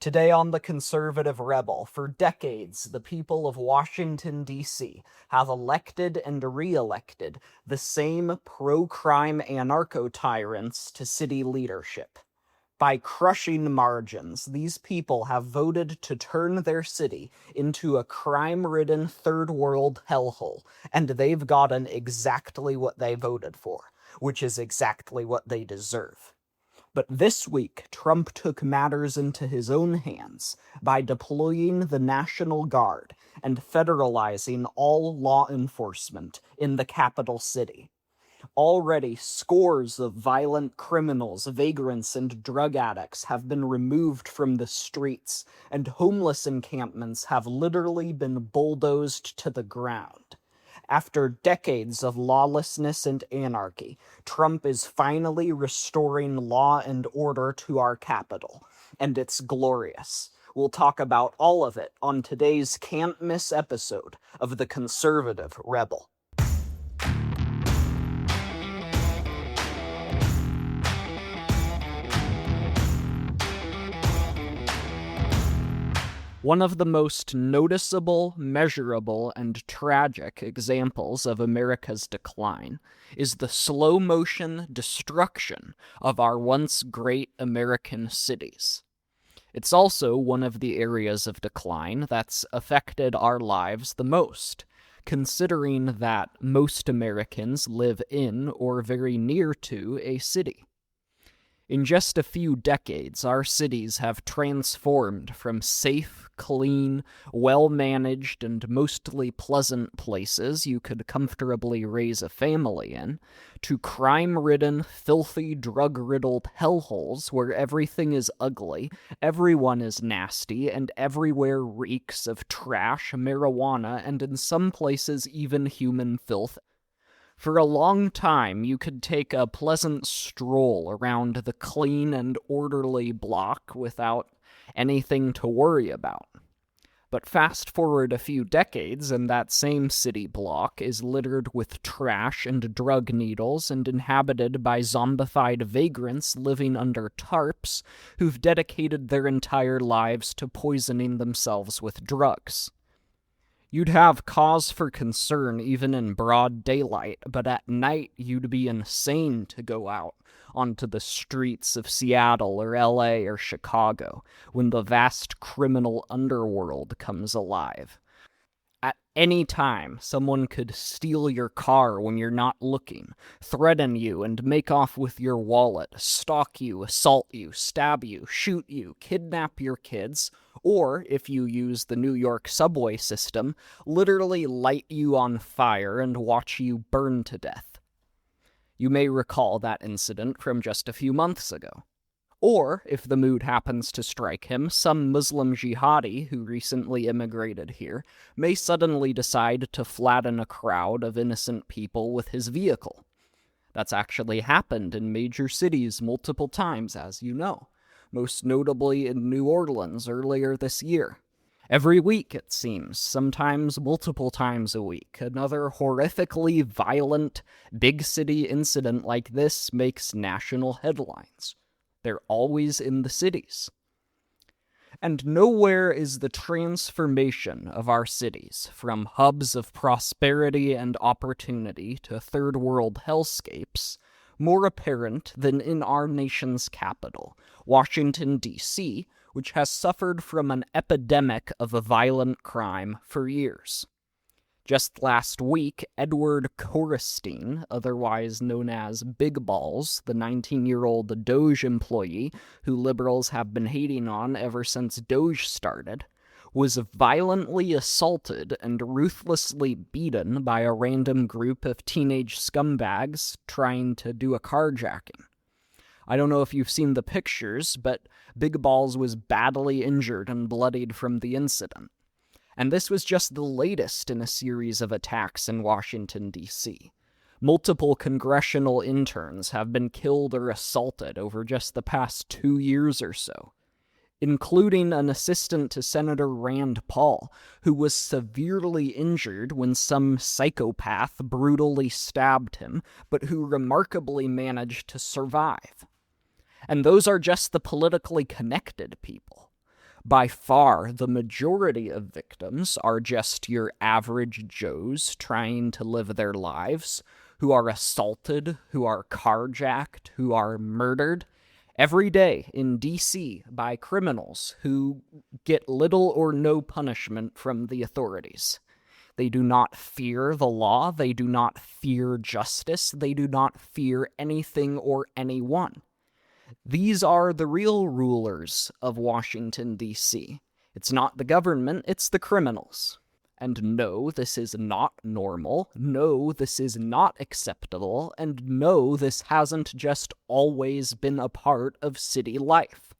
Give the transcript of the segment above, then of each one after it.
Today on The Conservative Rebel, for decades, the people of Washington, D.C. have elected and re-elected the same pro-crime anarcho-tyrants to city leadership. By crushing margins, these people have voted to turn their city into a crime-ridden third-world hellhole, and they've gotten exactly what they voted for, which is exactly what they deserve. But this week, Trump took matters into his own hands by deploying the National Guard and federalizing all law enforcement in the capital city. Already, scores of violent criminals, vagrants, and drug addicts have been removed from the streets, and homeless encampments have literally been bulldozed to the ground. After decades of lawlessness and anarchy, Trump is finally restoring law and order to our capital, and it's glorious. We'll talk about all of it on today's can't-miss episode of The Conservative Rebel. One of the most noticeable, measurable, and tragic examples of America's decline is the slow-motion destruction of our once great American cities. It's also one of the areas of decline that's affected our lives the most, considering that most Americans live in or very near to a city. In just a few decades, our cities have transformed from safe, clean, well-managed, and mostly pleasant places you could comfortably raise a family in, to crime-ridden, filthy, drug-riddled hellholes where everything is ugly, everyone is nasty, and everywhere reeks of trash, marijuana, and in some places even human filth. For a long time, you could take a pleasant stroll around the clean and orderly block without anything to worry about. But fast forward a few decades, and that same city block is littered with trash and drug needles and inhabited by zombified vagrants living under tarps who've dedicated their entire lives to poisoning themselves with drugs. You'd have cause for concern even in broad daylight, but at night you'd be insane to go out onto the streets of Seattle or LA or Chicago when the vast criminal underworld comes alive. At any time, someone could steal your car when you're not looking, threaten you and make off with your wallet, stalk you, assault you, stab you, shoot you, kidnap your kids, or, if you use the New York subway system, literally light you on fire and watch you burn to death. You may recall that incident from just a few months ago. Or, if the mood happens to strike him, some Muslim jihadi who recently immigrated here may suddenly decide to flatten a crowd of innocent people with his vehicle. That's actually happened in major cities multiple times, as you know, most notably in New Orleans earlier this year. Every week, it seems, sometimes multiple times a week, another horrifically violent, big city incident like this makes national headlines. They're always in the cities. And nowhere is the transformation of our cities from hubs of prosperity and opportunity to third world hellscapes more apparent than in our nation's capital, Washington, D.C., which has suffered from an epidemic of a violent crime for years. Just last week, Edward Korestein, otherwise known as Big Balls, the 19-year-old Doge employee who liberals have been hating on ever since Doge started, was violently assaulted and ruthlessly beaten by a random group of teenage scumbags trying to do a carjacking. I don't know if you've seen the pictures, but Big Balls was badly injured and bloodied from the incident. And this was just the latest in a series of attacks in Washington, D.C. Multiple congressional interns have been killed or assaulted over just the past 2 years or so, including an assistant to Senator Rand Paul, who was severely injured when some psychopath brutally stabbed him, but who remarkably managed to survive. And those are just the politically connected people. By far, the majority of victims are just your average Joes trying to live their lives, who are assaulted, who are carjacked, who are murdered every day in DC by criminals who get little or no punishment from the authorities. They do not fear the law, they do not fear justice, they do not fear anything or anyone. These are the real rulers of Washington, D.C. It's not the government, it's the criminals. And no, this is not normal. No, this is not acceptable. And no, this hasn't just always been a part of city life.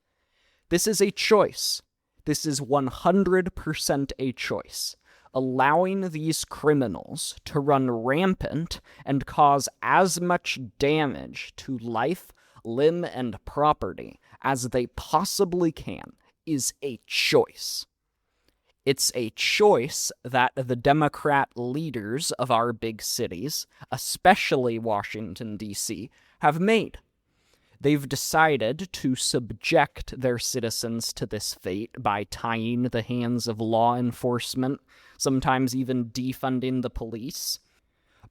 This is a choice. This is 100% a choice. Allowing these criminals to run rampant and cause as much damage to life, limb, and property as they possibly can is a choice. It's a choice that the Democrat leaders of our big cities, especially Washington, D.C., have made. They've decided to subject their citizens to this fate by tying the hands of law enforcement, sometimes even defunding the police,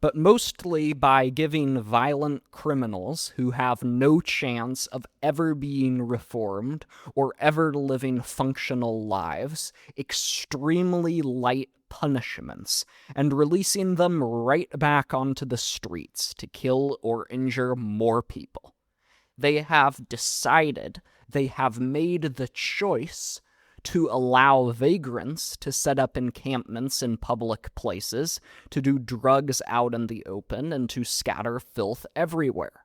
but mostly by giving violent criminals who have no chance of ever being reformed or ever living functional lives extremely light punishments and releasing them right back onto the streets to kill or injure more people. They have decided, they have made the choice to allow vagrants to set up encampments in public places, to do drugs out in the open, and to scatter filth everywhere.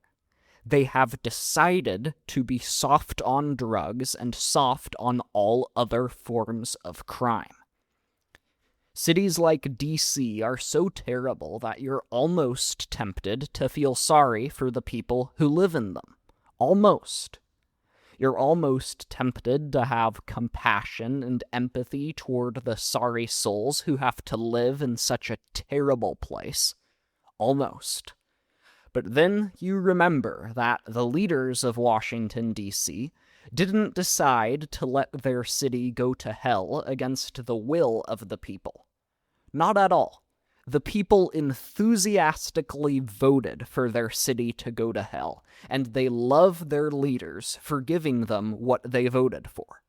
They have decided to be soft on drugs and soft on all other forms of crime. Cities like DC are so terrible that you're almost tempted to feel sorry for the people who live in them. Almost. You're almost tempted to have compassion and empathy toward the sorry souls who have to live in such a terrible place. Almost. But then you remember that the leaders of Washington, D.C. didn't decide to let their city go to hell against the will of the people. Not at all. The people enthusiastically voted for their city to go to hell, and they love their leaders for giving them what they voted for.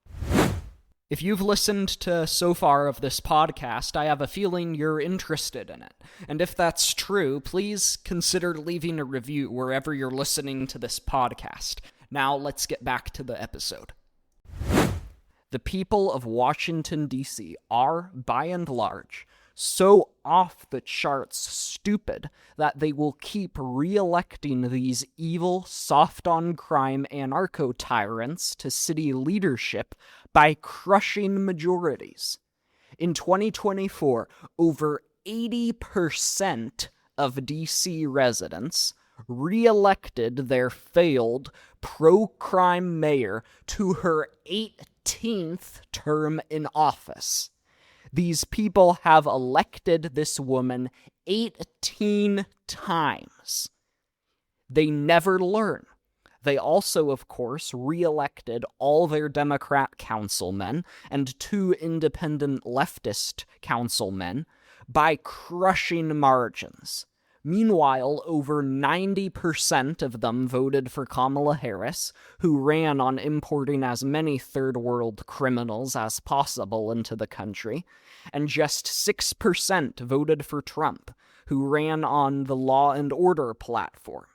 If you've listened to so far of this podcast, I have a feeling you're interested in it. And if that's true, please consider leaving a review wherever you're listening to this podcast. Now let's get back to the episode. The people of Washington, D.C. are, by and large, so off-the-charts stupid that they will keep re-electing these evil, soft-on-crime anarcho-tyrants to city leadership by crushing majorities. In 2024, over 80% of DC residents re-elected their failed pro-crime mayor to her 18th term in office. These people have elected this woman 18 times. They never learn. They also, of course, re-elected all their Democrat councilmen and 2 independent leftist councilmen by crushing margins. Meanwhile, over 90% of them voted for Kamala Harris, who ran on importing as many third-world criminals as possible into the country, and just 6% voted for Trump, who ran on the law and order platform.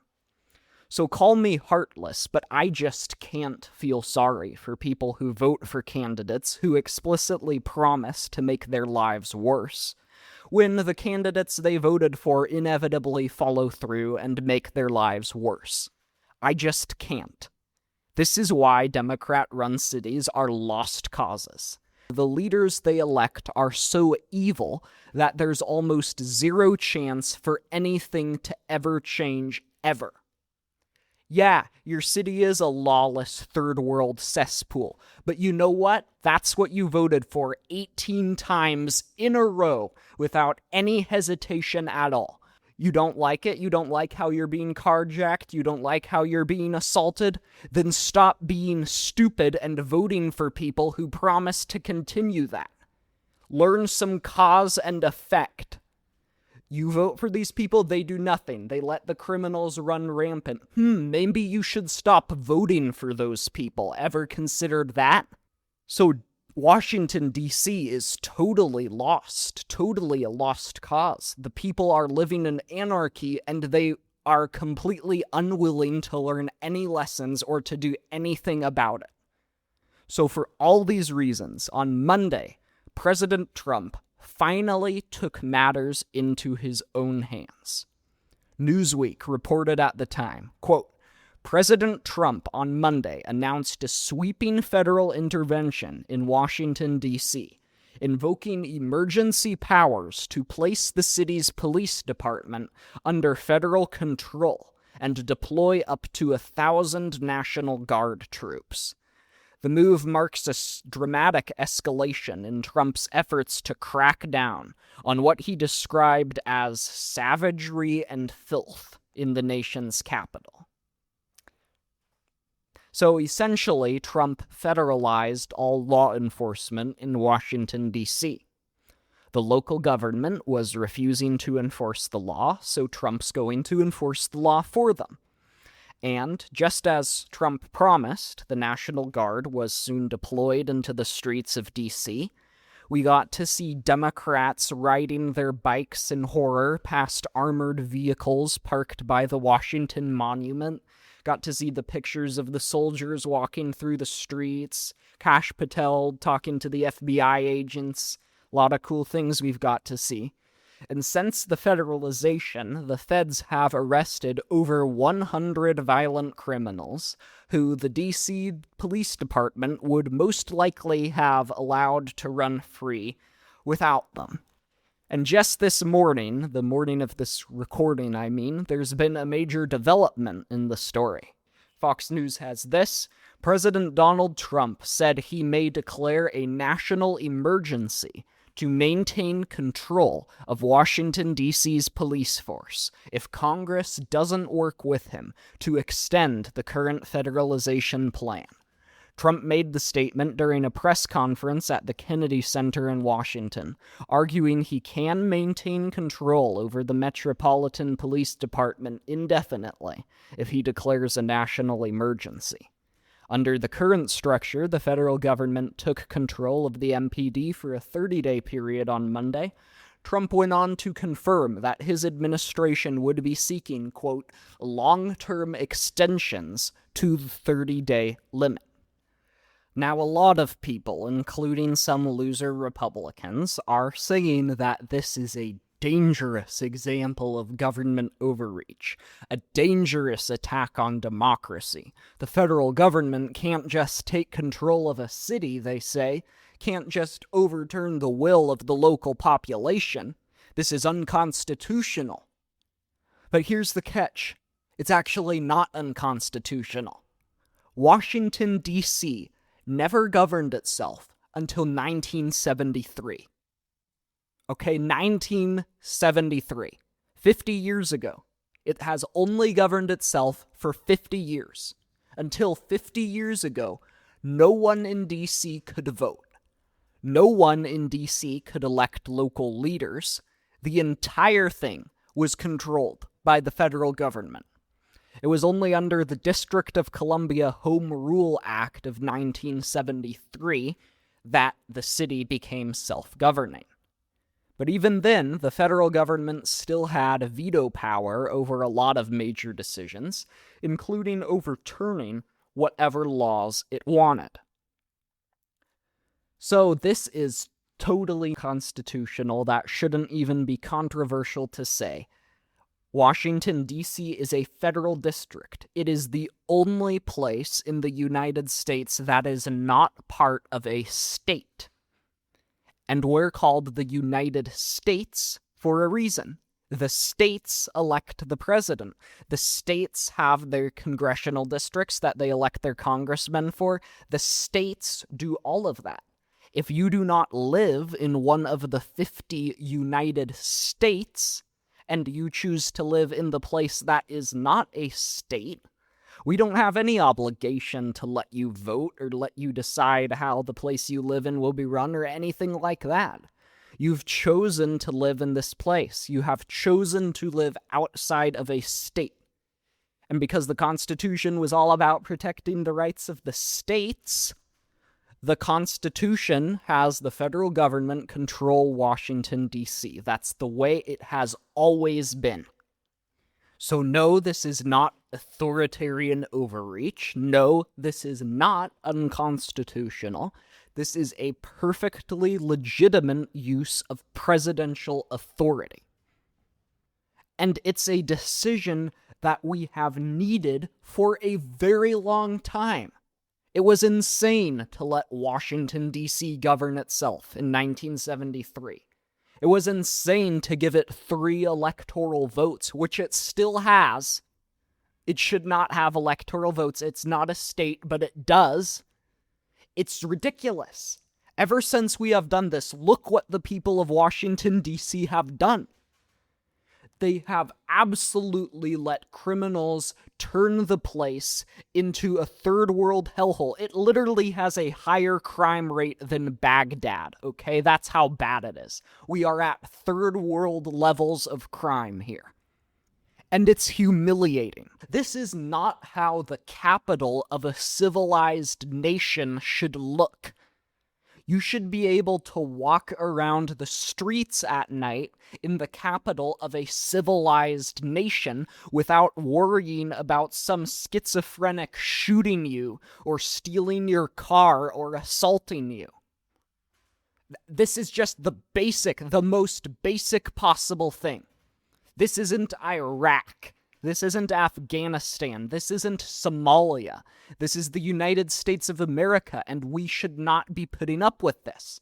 So call me heartless, but I just can't feel sorry for people who vote for candidates who explicitly promise to make their lives worse, when the candidates they voted for inevitably follow through and make their lives worse. I just can't. This is why Democrat-run cities are lost causes. The leaders they elect are so evil that there's almost zero chance for anything to ever change, ever. Yeah, your city is a lawless third-world cesspool, but you know what? That's what you voted for 18 times in a row without any hesitation at all. You don't like it? You don't like how you're being carjacked? You don't like how you're being assaulted? Then stop being stupid and voting for people who promise to continue that. Learn some cause and effect. You vote for these people, they do nothing. They let the criminals run rampant. Maybe you should stop voting for those people. Ever considered that? So Washington, D.C. is totally lost, totally a lost cause. The people are living in anarchy, and they are completely unwilling to learn any lessons or to do anything about it. So for all these reasons, on Monday, President Trump finally took matters into his own hands. Newsweek reported at the time, quote, President Trump on Monday announced a sweeping federal intervention in Washington, D.C., invoking emergency powers to place the city's police department under federal control and deploy up to 1,000 National Guard troops. The move marks a dramatic escalation in Trump's efforts to crack down on what he described as savagery and filth in the nation's capital. So essentially, Trump federalized all law enforcement in Washington, D.C. The local government was refusing to enforce the law, so Trump's going to enforce the law for them. And, just as Trump promised, the National Guard was soon deployed into the streets of D.C. We got to see Democrats riding their bikes in horror past armored vehicles parked by the Washington Monument. Got to see the pictures of the soldiers walking through the streets, Kash Patel talking to the FBI agents. A lot of cool things we've got to see. And since the federalization, the feds have arrested over 100 violent criminals who the D.C. Police Department would most likely have allowed to run free without them. And just this morning, the morning of this recording, there's been a major development in the story. Fox News has this. President Donald Trump said he may declare a national emergency to maintain control of Washington, D.C.'s police force if Congress doesn't work with him to extend the current federalization plan. Trump made the statement during a press conference at the Kennedy Center in Washington, arguing he can maintain control over the Metropolitan Police Department indefinitely if he declares a national emergency. Under the current structure, the federal government took control of the MPD for a 30-day period on Monday. Trump went on to confirm that his administration would be seeking, quote, long-term extensions to the 30-day limit. Now, a lot of people, including some loser Republicans, are saying that this is a dangerous example of government overreach, a dangerous attack on democracy. The federal government can't just take control of a city, they say, can't just overturn the will of the local population. This is unconstitutional. But here's the catch. It's actually not unconstitutional. Washington, D.C. never governed itself until 1973. Okay, 1973. 50 years ago. It has only governed itself for 50 years. Until 50 years ago, no one in D.C. could vote. No one in D.C. could elect local leaders. The entire thing was controlled by the federal government. It was only under the District of Columbia Home Rule Act of 1973 that the city became self-governing. But even then, the federal government still had veto power over a lot of major decisions, including overturning whatever laws it wanted. So this is totally constitutional. That shouldn't even be controversial to say. Washington, D.C. is a federal district. It is the only place in the United States that is not part of a state. And we're called the United States for a reason. The states elect the president. The states have their congressional districts that they elect their congressmen for. The states do all of that. If you do not live in one of the 50 United States, and you choose to live in the place that is not a state, we don't have any obligation to let you vote or let you decide how the place you live in will be run or anything like that. You've chosen to live in this place. You have chosen to live outside of a state. And because the Constitution was all about protecting the rights of the states, the Constitution has the federal government control Washington, D.C. That's the way it has always been. So no, this is not authoritarian overreach. No, this is not unconstitutional. This is a perfectly legitimate use of presidential authority. And it's a decision that we have needed for a very long time. It was insane to let Washington, D.C. govern itself in 1973. It was insane to give it 3 electoral votes, which it still has. It should not have electoral votes. It's not a state, but it does. It's ridiculous. Ever since we have done this, look what the people of Washington, D.C. have done. They have absolutely let criminals turn the place into a third world hellhole. It literally has a higher crime rate than Baghdad, okay? That's how bad it is. We are at third world levels of crime here. And it's humiliating. This is not how the capital of a civilized nation should look. You should be able to walk around the streets at night in the capital of a civilized nation without worrying about some schizophrenic shooting you or stealing your car or assaulting you. This is just the most basic possible thing. This isn't Iraq. This isn't Afghanistan. This isn't Somalia. This is the United States of America, and we should not be putting up with this.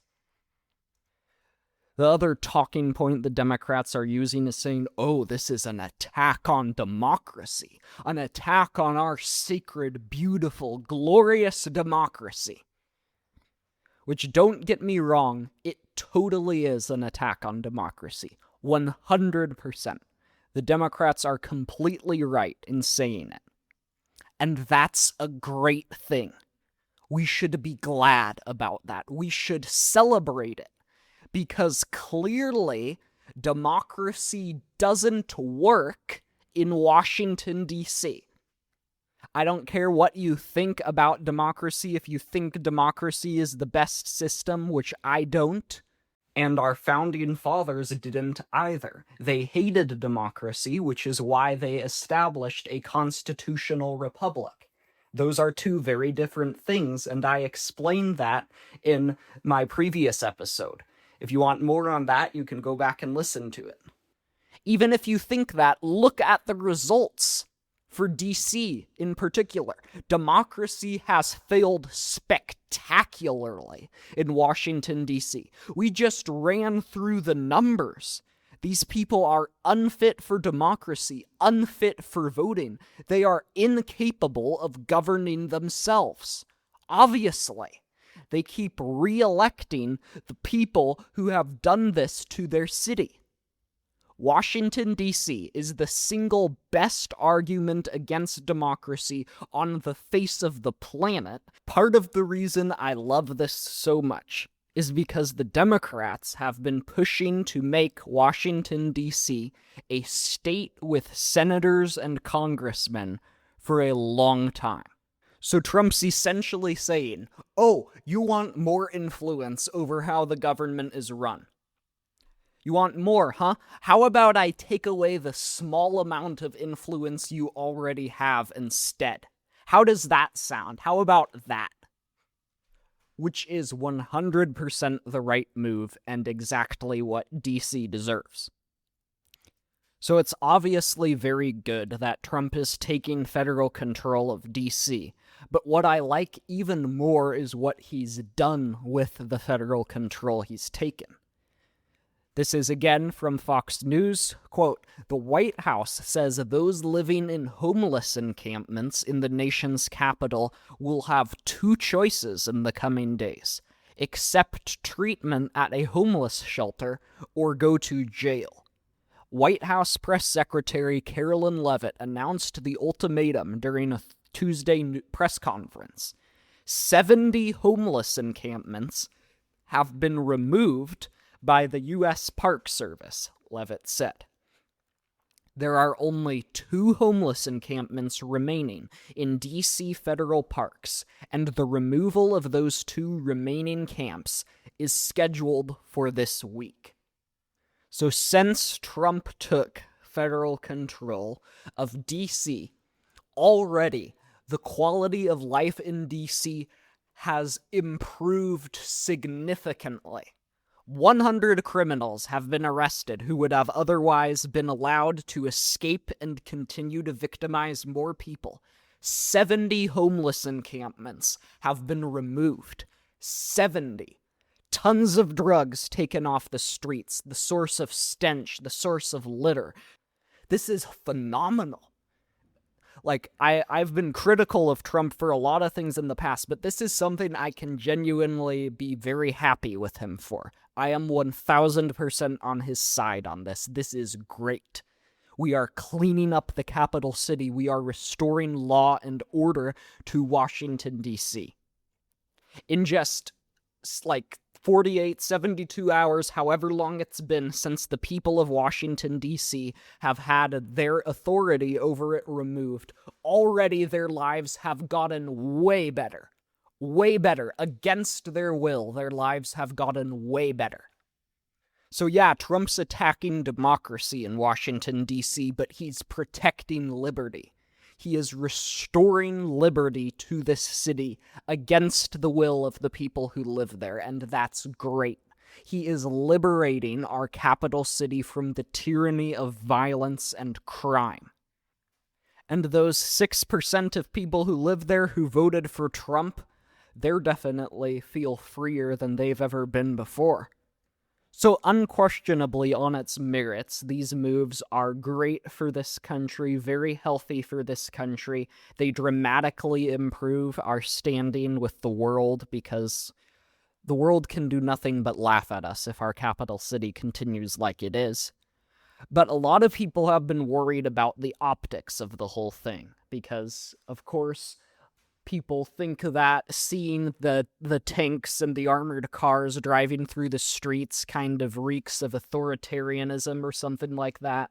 The other talking point the Democrats are using is saying, oh, this is an attack on democracy, an attack on our sacred, beautiful, glorious democracy. Which, don't get me wrong, it totally is an attack on democracy. 100%. The Democrats are completely right in saying it. And that's a great thing. We should be glad about that. We should celebrate it. Because clearly, democracy doesn't work in Washington, D.C. I don't care what you think about democracy. If you think democracy is the best system, which I don't, and our founding fathers didn't either. They hated democracy, which is why they established a constitutional republic. Those are 2 very different things, and I explained that in my previous episode. If you want more on that, you can go back and listen to it. Even if you think that, look at the results. For DC in particular, democracy has failed spectacularly in Washington, D.C. We just ran through the numbers. These people are unfit for democracy, unfit for voting. They are incapable of governing themselves. Obviously, they keep re-electing the people who have done this to their city. Washington, D.C. is the single best argument against democracy on the face of the planet. Part of the reason I love this so much is because the Democrats have been pushing to make Washington, D.C. a state with senators and congressmen for a long time. So Trump's essentially saying, oh, you want more influence over how the government is run. You want more, huh? How about I take away the small amount of influence you already have instead? How does that sound? How about that? Which is 100% the right move and exactly what DC deserves. So it's obviously very good that Trump is taking federal control of DC, but what I like even more is what he's done with the federal control he's taken. This is again from Fox News. Quote, "The White House says those living in homeless encampments in the nation's capital will have 2 choices in the coming days: accept treatment at a homeless shelter or go to jail. White House Press Secretary Carolyn Leavitt announced the ultimatum during a Tuesday press conference. 70 homeless encampments have been removed by the U.S. Park Service, Leavitt said. There are only 2 homeless encampments remaining in D.C. federal parks, and the removal of those 2 remaining camps is scheduled for this week. So since Trump took federal control of D.C., already the quality of life in D.C. has improved significantly. 100 criminals have been arrested who would have otherwise been allowed to escape and continue to victimize more people. 70 homeless encampments have been removed. 70. Tons of drugs taken off the streets, the source of stench, the source of litter. This is phenomenal. Like, I've been critical of Trump for a lot of things in the past, but this is something I can genuinely be very happy with him for. I am 1000% on his side on this. This is great. We are cleaning up the capital city. We are restoring law and order to Washington, D.C. In just, 48, 72 hours, however long it's been since the people of Washington, D.C. have had their authority over it removed, already their lives have gotten way better. Way better. Against their will, their lives have gotten way better. So yeah, Trump's attacking democracy in Washington, D.C., but he's protecting liberty. He is restoring liberty to this city against the will of the people who live there, and that's great. He is liberating our capital city from the tyranny of violence and crime. And those 6% of people who live there who voted for Trump, they definitely feel freer than they've ever been before. So unquestionably, on its merits, these moves are great for this country, very healthy for this country. They dramatically improve our standing with the world, because the world can do nothing but laugh at us if our capital city continues like it is. But a lot of people have been worried about the optics of the whole thing, because, of course, people think that seeing the tanks and the armored cars driving through the streets kind of reeks of authoritarianism or something like that.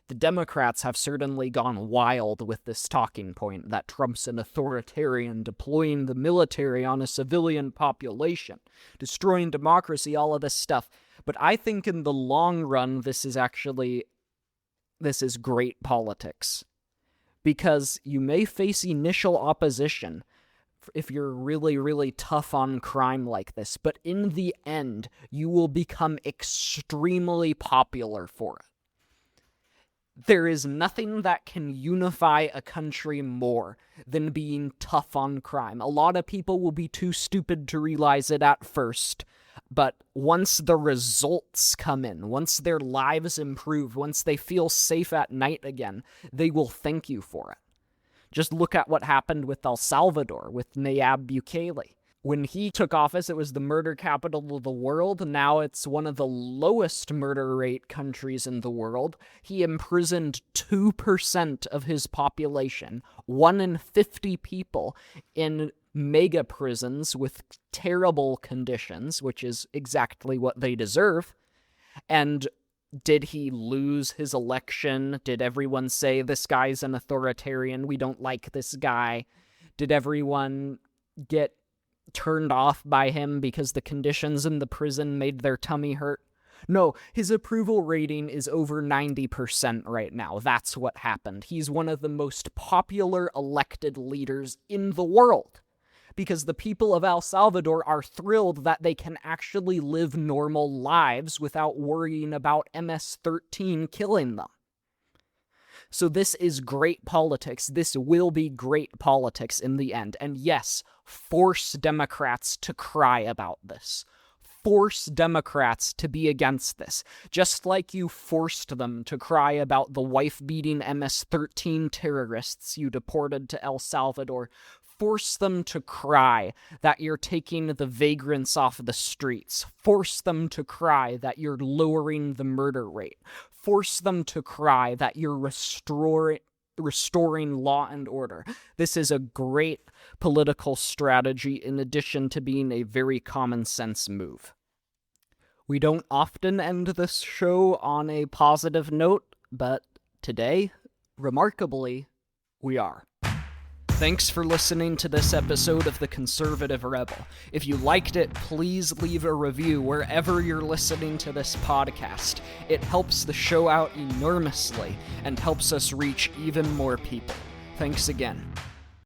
The Democrats have certainly gone wild with this talking point that Trump's an authoritarian, deploying the military on a civilian population, destroying democracy, all of this stuff. But I think in the long run, this is great politics. Because you may face initial opposition if you're really, really tough on crime like this, but in the end, you will become extremely popular for it. There is nothing that can unify a country more than being tough on crime. A lot of people will be too stupid to realize it at first, but once the results come in, once their lives improve, once they feel safe at night again, they will thank you for it. Just look at what happened with El Salvador, with Nayib Bukele. When he took office, it was the murder capital of the world. Now it's one of the lowest murder rate countries in the world. He imprisoned 2% of his population, 1 in 50 people, in mega prisons with terrible conditions, which is exactly what they deserve. And did he lose his election? Did everyone say, this guy's an authoritarian, we don't like this guy? Did everyone get turned off by him because the conditions in the prison made their tummy hurt? No, his approval rating is over 90% right now. That's what happened. He's one of the most popular elected leaders in the world, because the people of El Salvador are thrilled that they can actually live normal lives without worrying about MS-13 killing them. So this is great politics. This will be great politics in the end. And yes, force Democrats to cry about this. Force Democrats to be against this. Just like you forced them to cry about the wife-beating MS-13 terrorists you deported to El Salvador. Force them to cry that you're taking the vagrants off the streets. Force them to cry that you're lowering the murder rate. force them to cry that you're restoring law and order. This is a great political strategy in addition to being a very common sense move. We don't often end this show on a positive note, but today, remarkably, we are. Thanks for listening to this episode of The Conservative Rebel. If you liked it, please leave a review wherever you're listening to this podcast. It helps the show out enormously and helps us reach even more people. Thanks again.